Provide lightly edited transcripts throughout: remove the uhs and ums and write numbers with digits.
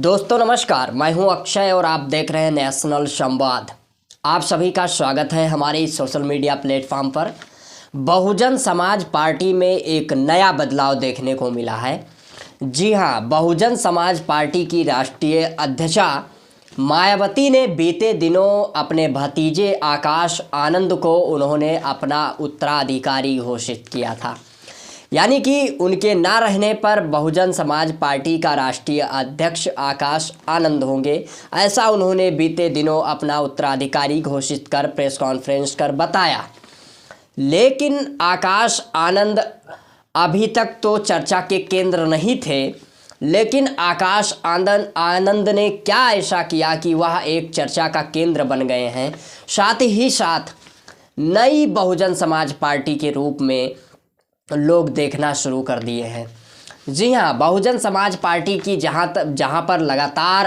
दोस्तों नमस्कार, मैं हूं अक्षय और आप देख रहे हैं नेशनल संवाद। आप सभी का स्वागत है हमारे इस सोशल मीडिया प्लेटफॉर्म पर। बहुजन समाज पार्टी में एक नया बदलाव देखने को मिला है। जी हां, बहुजन समाज पार्टी की राष्ट्रीय अध्यक्षा मायावती ने बीते दिनों अपने भतीजे आकाश आनंद को उन्होंने अपना उत्तराधिकारी घोषित किया था। यानी कि उनके ना रहने पर बहुजन समाज पार्टी का राष्ट्रीय अध्यक्ष आकाश आनंद होंगे, ऐसा उन्होंने बीते दिनों अपना उत्तराधिकारी घोषित कर प्रेस कॉन्फ्रेंस कर बताया। लेकिन आकाश आनंद अभी तक तो चर्चा के केंद्र नहीं थे, लेकिन आकाश आनंद ने क्या ऐसा किया कि वह एक चर्चा का केंद्र बन गए हैं। साथ ही साथ नई बहुजन समाज पार्टी के रूप में लोग देखना शुरू कर दिए हैं। जी हाँ, बहुजन समाज पार्टी की जहाँ पर लगातार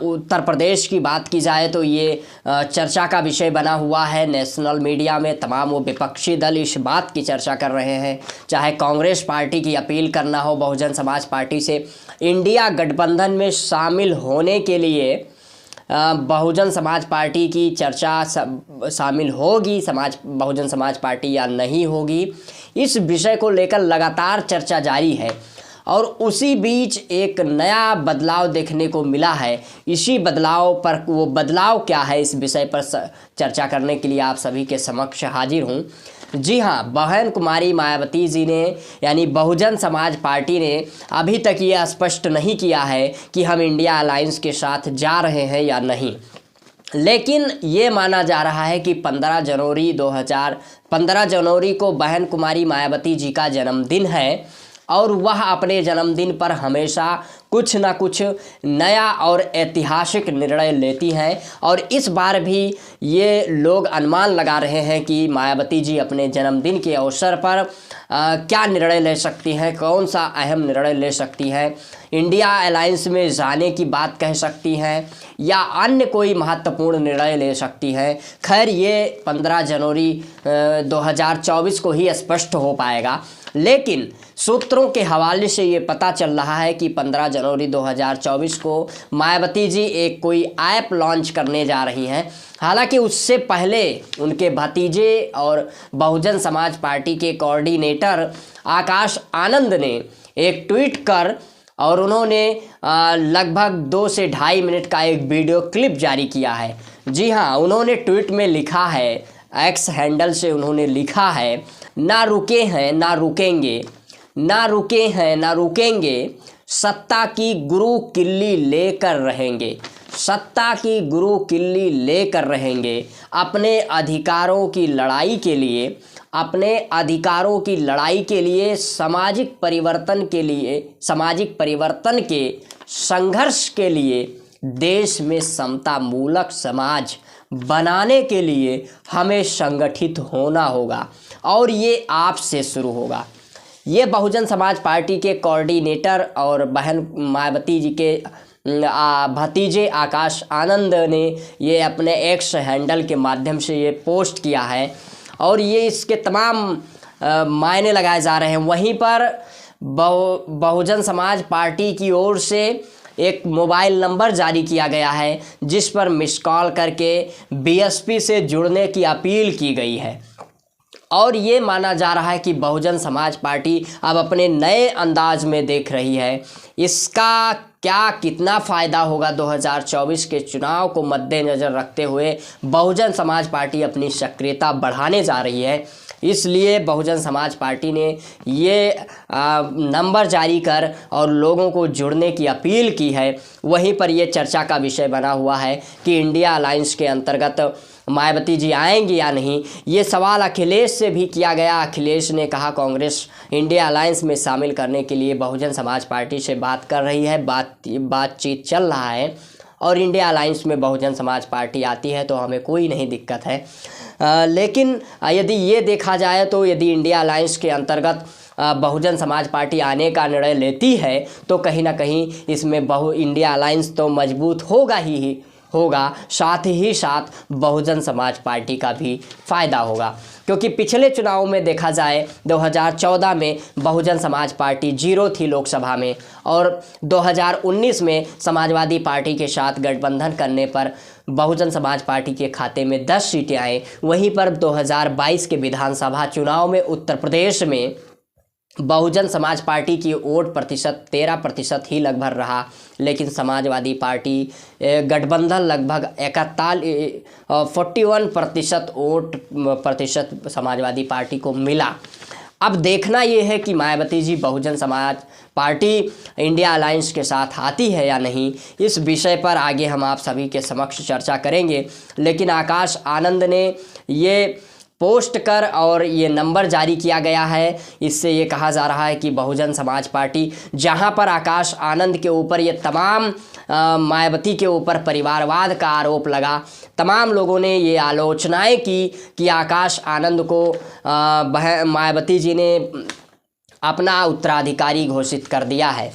उत्तर प्रदेश की बात की जाए तो ये चर्चा का विषय बना हुआ है। नेशनल मीडिया में तमाम वो विपक्षी दल इस बात की चर्चा कर रहे हैं, चाहे कांग्रेस पार्टी की अपील करना हो बहुजन समाज पार्टी से इंडिया गठबंधन में शामिल होने के लिए बहुजन समाज पार्टी की चर्चा शामिल होगी बहुजन समाज पार्टी या नहीं होगी, इस विषय को लेकर लगातार चर्चा जारी है। और उसी बीच एक नया बदलाव देखने को मिला है। इसी बदलाव पर, वो बदलाव क्या है, इस विषय पर चर्चा करने के लिए आप सभी के समक्ष हाजिर हूँ। जी हाँ, बहन कुमारी मायावती जी ने यानी बहुजन समाज पार्टी ने अभी तक ये स्पष्ट नहीं किया है कि हम इंडिया अलायंस के साथ जा रहे हैं या नहीं। लेकिन ये माना जा रहा है कि 15 जनवरी को बहन कुमारी मायावती जी का जन्मदिन है और वह अपने जन्मदिन पर हमेशा कुछ ना कुछ नया और ऐतिहासिक निर्णय लेती हैं। और इस बार भी ये लोग अनुमान लगा रहे हैं कि मायावती जी अपने जन्मदिन के अवसर पर क्या निर्णय ले सकती हैं, कौन सा अहम निर्णय ले सकती हैं। इंडिया अलायंस में जाने की बात कह सकती हैं या अन्य कोई महत्वपूर्ण निर्णय ले सकती हैं। खैर, ये 15 जनवरी 2024 को ही स्पष्ट हो पाएगा। लेकिन सूत्रों के हवाले से ये पता चल रहा है कि 15 जनवरी 2024 को मायावती जी एक कोई ऐप लॉन्च करने जा रही हैं। हालांकि उससे पहले उनके भतीजे और बहुजन समाज पार्टी के कोऑर्डिनेटर आकाश आनंद ने एक ट्वीट कर और उन्होंने लगभग 2 से ढाई मिनट का एक वीडियो क्लिप जारी किया है। जी हाँ, उन्होंने ट्वीट में लिखा है, एक्स हैंडल से उन्होंने लिखा है, ना रुके हैं ना रुकेंगे, ना रुके हैं ना रुकेंगे, सत्ता की गुरु किल्ली लेकर रहेंगे, सत्ता की गुरु किल्ली लेकर रहेंगे। अपने अधिकारों की लड़ाई के लिए, अपने अधिकारों की लड़ाई के लिए, सामाजिक परिवर्तन के संघर्ष के लिए, देश में समता मूलक समाज बनाने के लिए हमें संगठित होना होगा और ये आपसे शुरू होगा। ये बहुजन समाज पार्टी के कोऑर्डिनेटर और बहन मायावती जी के भतीजे आकाश आनंद ने ये अपने एक्स हैंडल के माध्यम से ये पोस्ट किया है और ये इसके तमाम मायने लगाए जा रहे हैं। वहीं पर बहुजन समाज पार्टी की ओर से एक मोबाइल नंबर जारी किया गया है जिस पर मिस कॉल करके बीएसपी से जुड़ने की अपील की गई है। और ये माना जा रहा है कि बहुजन समाज पार्टी अब अपने नए अंदाज में देख रही है। इसका क्या कितना फ़ायदा होगा 2024 के चुनाव को मद्देनज़र रखते हुए बहुजन समाज पार्टी अपनी सक्रियता बढ़ाने जा रही है। इसलिए बहुजन समाज पार्टी ने ये नंबर जारी कर और लोगों को जुड़ने की अपील की है। वहीं पर ये चर्चा का विषय बना हुआ है कि इंडिया अलायंस के अंतर्गत मायावती जी आएंगी या नहीं। ये सवाल अखिलेश से भी किया गया। अखिलेश ने कहा कांग्रेस इंडिया अलायंस में शामिल करने के लिए बहुजन समाज पार्टी से बात कर रही है, बातचीत चल रहा है और इंडिया अलायंस में बहुजन समाज पार्टी आती है तो हमें कोई नहीं दिक्कत है। लेकिन यदि ये देखा जाए तो यदि इंडिया अलायंस के अंतर्गत बहुजन समाज पार्टी आने का निर्णय लेती है तो कहीं ना कहीं इसमें इंडिया अलायंस तो मजबूत होगा, साथ ही साथ बहुजन समाज पार्टी का भी फायदा होगा। क्योंकि पिछले चुनाव में देखा जाए 2014 में बहुजन समाज पार्टी 0 थी लोकसभा में, और 2019 में समाजवादी पार्टी के साथ गठबंधन करने पर बहुजन समाज पार्टी के खाते में 10 सीटें आए। वहीं पर 2022 के विधानसभा चुनाव में उत्तर प्रदेश में बहुजन समाज पार्टी की वोट प्रतिशत 13% ही लगभग रहा, लेकिन समाजवादी पार्टी गठबंधन लगभग 41% वोट प्रतिशत समाजवादी पार्टी को मिला। अब देखना ये है कि Mayawati ji Bahujan Samaj party India alliance के साथ आती है या नहीं। इस विषय पर आगे हम आप सभी के समक्ष चर्चा करेंगे। लेकिन आकाश आनंद ने ये पोस्ट कर और ये नंबर जारी किया गया है, इससे ये कहा जा रहा है कि बहुजन समाज पार्टी, जहां पर आकाश आनंद के ऊपर ये तमाम मायावती के ऊपर परिवारवाद का आरोप लगा, तमाम लोगों ने ये आलोचनाएं की कि आकाश आनंद को मायावती जी ने अपना उत्तराधिकारी घोषित कर दिया है।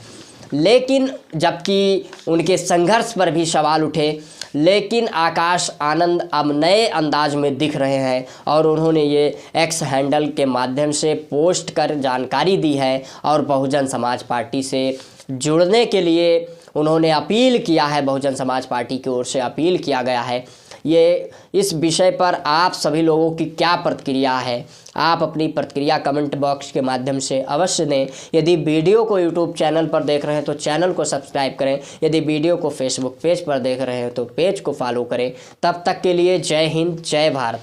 लेकिन जबकि उनके संघर्ष पर भी सवाल उठे, लेकिन आकाश आनंद अब नए अंदाज में दिख रहे हैं और उन्होंने ये एक्स हैंडल के माध्यम से पोस्ट कर जानकारी दी है और बहुजन समाज पार्टी से जुड़ने के लिए उन्होंने अपील किया है। बहुजन समाज पार्टी की ओर से अपील किया गया है। ये इस विषय पर आप सभी लोगों की क्या प्रतिक्रिया है? आप अपनी प्रतिक्रिया कमेंट बॉक्स के माध्यम से अवश्य दें। यदि वीडियो को यूट्यूब चैनल पर देख रहे हैं तो चैनल को सब्सक्राइब करें। यदि वीडियो को फेसबुक पेज पर देख रहे हैं तो पेज को फॉलो करें। तब तक के लिए जय हिंद, जय भारत।